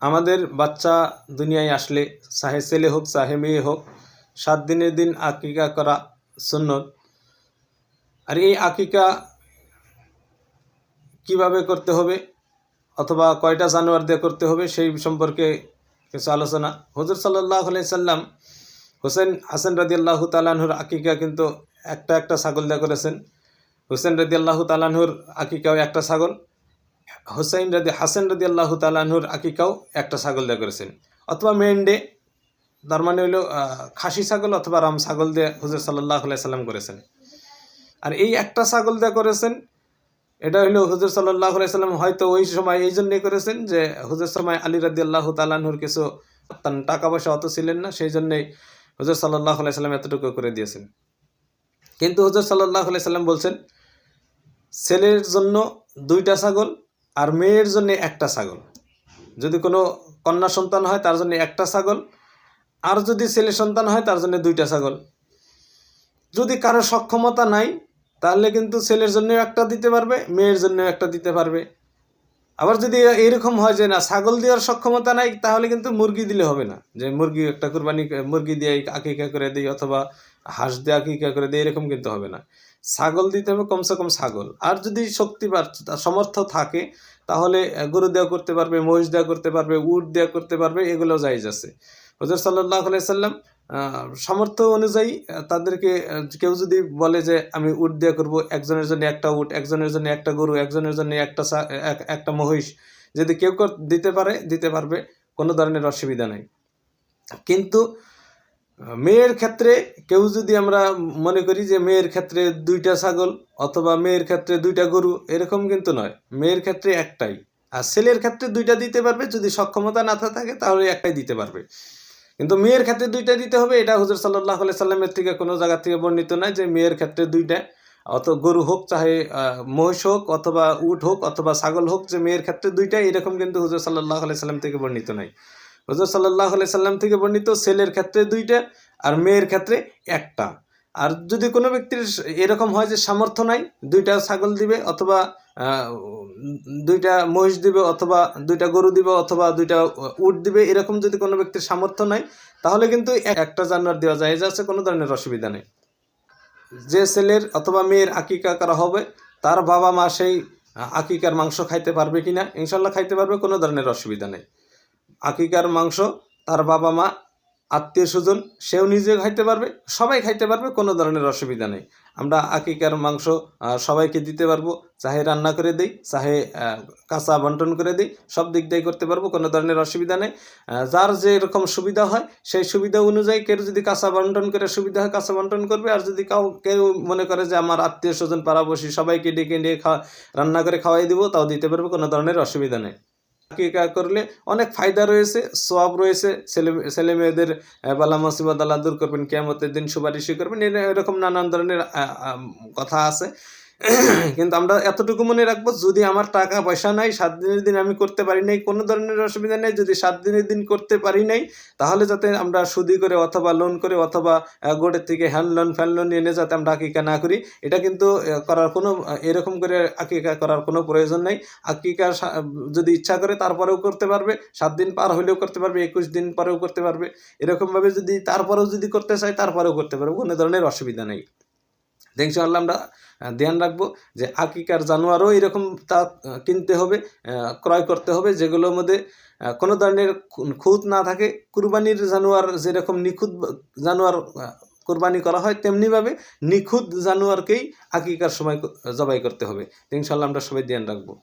আমাদের বাচ্চা দুনিয়ায় আসলে চাহে ছেলে হোক চাহে মেয়ে হোক 7 দিনের দিন আকিকা করা সুন্নত। আর এই আকিকা কিভাবে করতে হবে অথবা কয়টা জানোয়ার দিয়ে করতে হবে সেই সম্পর্কে কিছু আলোচনা। হুজুর সাল্লাল্লাহু আলাইহি সাল্লাম হোসেন হাসান রাদিয়াল্লাহু তাআলা আনহুর আকিকা কিন্তু একটা ছাগল দিয়ে করেছেন। হোসেন রাদিয়াল্লাহু তাআলা আনহুর আকিকাও একটা ছাগল, হাসান রাদিয়াল্লাহু তাআলা আনহুর আকিকাও একটা ছাগল দিয়ে করেছেন, অথবা মেন্ডে, তার মানে হলো খাসি ছাগল অথবা রাম ছাগল দিয়ে হুজুর সাল্লাল্লাহু আলাইহি সাল্লাম করেছেন। আর এই একটা ছাগল দিয়ে করেছেন, এটা হলো হুজুর সাল্লাল্লাহু আলাইহি সাল্লাম হয়তো ওই সময় এই জন্যই করেছেন যে হুজুর সময় আলী রাদিয়াল্লাহু তাআলা আনহুর কিছু টাকা পয়সা অত ছিলেন না, সেই জন্যই হুজুর সাল্লাল্লাহু আলাইহি সাল্লাম এতটুকু করে দিয়েছেন। কিন্তু হুজুর সাল্লাল্লাহু আলাইহি সাল্লাম বলছেন ছেলের জন্য 2টা ছাগল আর মেয়ের জন্য একটা ছাগল। যদি কোনো কন্যা সন্তান হয় তার জন্য একটা ছাগল, আর যদি ছেলে সন্তান হয় তার জন্য 2টা ছাগল। যদি কারো সক্ষমতা নাই তাহলে কিন্তু ছেলের জন্য একটা দিতে পারবে, মেয়ের জন্য একটা দিতে পারবে। আবার যদি এরকম হয় যে না ছাগল দেওয়ার সক্ষমতা নাই তাহলে কিন্তু মুরগি দিলে হবে না, যে মুরগি একটা কুরবানি মুরগি দিয়ে আকিকা করে দিই অথবা হাঁস দিয়ে আকিকা করে দিই, এরকম কিন্তু হবে না। ছাগল দিতে হবে কমসে কম ছাগল। আর যদি শক্তি বা সামর্থ্য থাকে তাহলে গরু দেওয়া করতে পারবে, মহিষ দেওয়া করতে পারবে, উট দেওয়া করতে পারবে, এগুলো জায়েজ আছে। হুজুর সাল্লাল্লাহু আলাইহি সাল্লাম সামর্থ্য অনুযায়ী তাদেরকে কেউ যদি বলে যে আমি উট দিয়ে করবো, একজনের জন্য একটা উট, একজনের জন্য একটা গরু, একজনের জন্য একটা মহিষ, যদি কেউ দিতে পারবে, কোনো ধরনের অসুবিধা নাই। কিন্তু মেয়ের ক্ষেত্রে কেউ যদি আমরা মনে করি যে মেয়ের ক্ষেত্রে 2টা ছাগল অথবা মেয়ের ক্ষেত্রে 2টা গরু, এরকম কিন্তু নয়। মেয়ের ক্ষেত্রে একটাই, আর ছেলের ক্ষেত্রে 2টা দিতে পারবে। যদি সক্ষমতা না থাকে তাহলে একটাই দিতে পারবে, কিন্তু মেয়ের ক্ষেত্রে 2টা দিতে হবে। এটা হুজুর সাল্লাল্লাহু আলাইহি সাল্লামের থেকে কোনো জায়গা থেকে বর্ণিত নয় যে মেয়ের ক্ষেত্রে 2টা, অত গরু হোক চাহে মহিষ হোক অথবা উট হোক অথবা ছাগল হোক, যে মেয়ের ক্ষেত্রে 2টা, এরকম কিন্তু হুজুর সাল্লাল্লাহু আলাইহি সাল্লাম থেকে বর্ণিত নাই। হুজুর সাল্লাল্লাহু আলাইহি সাল্লাম থেকে বর্ণিত ছেলের ক্ষেত্রে 2টা আর মেয়ের ক্ষেত্রে একটা। আর যদি কোনো ব্যক্তির এরকম হয় যে সামর্থ্য নাই, 2টা ছাগল দিবে অথবা 2টা মহিষ দিবে অথবা 2টা গরু দিবে অথবা 2টা উট দিবে, এরকম যদি কোনো ব্যক্তির সামর্থ্য নাই তাহলে কিন্তু একটা জানোয়ার দেওয়া যায়, যাচ্ছে কোনো ধরনের অসুবিধা নেই। যে ছেলের অথবা মেয়ের আকিকা করা হবে তার বাবা মা সেই আকিকার মাংস খাইতে পারবে কিনা? ইনশাল্লাহ খাইতে পারবে, কোনো ধরনের অসুবিধা নেই। আকিকার মাংস তার বাবা মা, আত্মীয় স্বজন, সেও নিজে খাইতে পারবে, সবাই খাইতে পারবে, কোনো ধরনের অসুবিধা নেই। আমরা আকিকার মাংস সবাইকে দিতে পারবো, চাহে রান্না করে দিই, চাহে কাঁচা বন্টন করে দিই, সব দিক দিয়ে করতে পারবো, কোনো ধরনের অসুবিধা নেই। যার যেরকম সুবিধা হয় সেই সুবিধা অনুযায়ী কেউ যদি কাঁচা বন্টন করে সুবিধা হয় কাঁচা বন্টন করবে, আর যদি কেউ মনে করে যে আমার আত্মীয় স্বজন পাড়াবসী সবাইকে ডেকে রান্না করে খাওয়াই দিব, তাও দিতে পারবে, কোনো ধরনের অসুবিধা নেই। আকিকা করলে অনেক ফায়দা রয়েছে, সওয়াব রয়েছে। ছেলে মেয়েদের বালা মুসিবত আল্লাহ দূর করবেন, কিয়ামতের দিন সুপারিশই করবেন, এরকম নানান ধরনের কথা আছে। কিন্তু আমরা এতটুকু মনে রাখবো, যদি আমার টাকা পয়সা নাই, 7 দিনের দিন আমি করতে পারি নাই, কোনো ধরনের অসুবিধা নেই। যদি 7 দিনের দিন করতে পারি নাই তাহলে যাতে আমরা সুদি করে অথবা লোন করে অথবা গোড়ের থেকে হ্যান্ড লোন ফ্যান লোন এনে যাতে আমরা আকিকা না করি, এটা কিন্তু করার কোনো এরকম করে আকিকা করার কোনো প্রয়োজন নেই। আকিকা যদি ইচ্ছা করে তারপরেও করতে পারবে, 7 দিন পার হলেও করতে পারবে, 21 দিন পরেও করতে পারবে। এরকমভাবে যদি তারপরেও যদি করতে চাই তারপরেও করতে পারবে, কোনো ধরনের অসুবিধা নেই। ইনশাআল্লাহ আমরা ধ্যান রাখবো যে আকিকার জানোয়ারও এরকম তা কিনতে হবে, ক্রয় করতে হবে, যেগুলোর মধ্যে কোনো ধরনের খুঁত না থাকে। কুরবানির জানোয়ার যেরকম নিখুঁত জানোয়ার কোরবানি করা হয়, তেমনিভাবে নিখুঁত জানোয়ারকেই আকিকার সময় জবাই করতে হবে। ইনশাআল্লাহ আমরা সবাই ধ্যান রাখবো।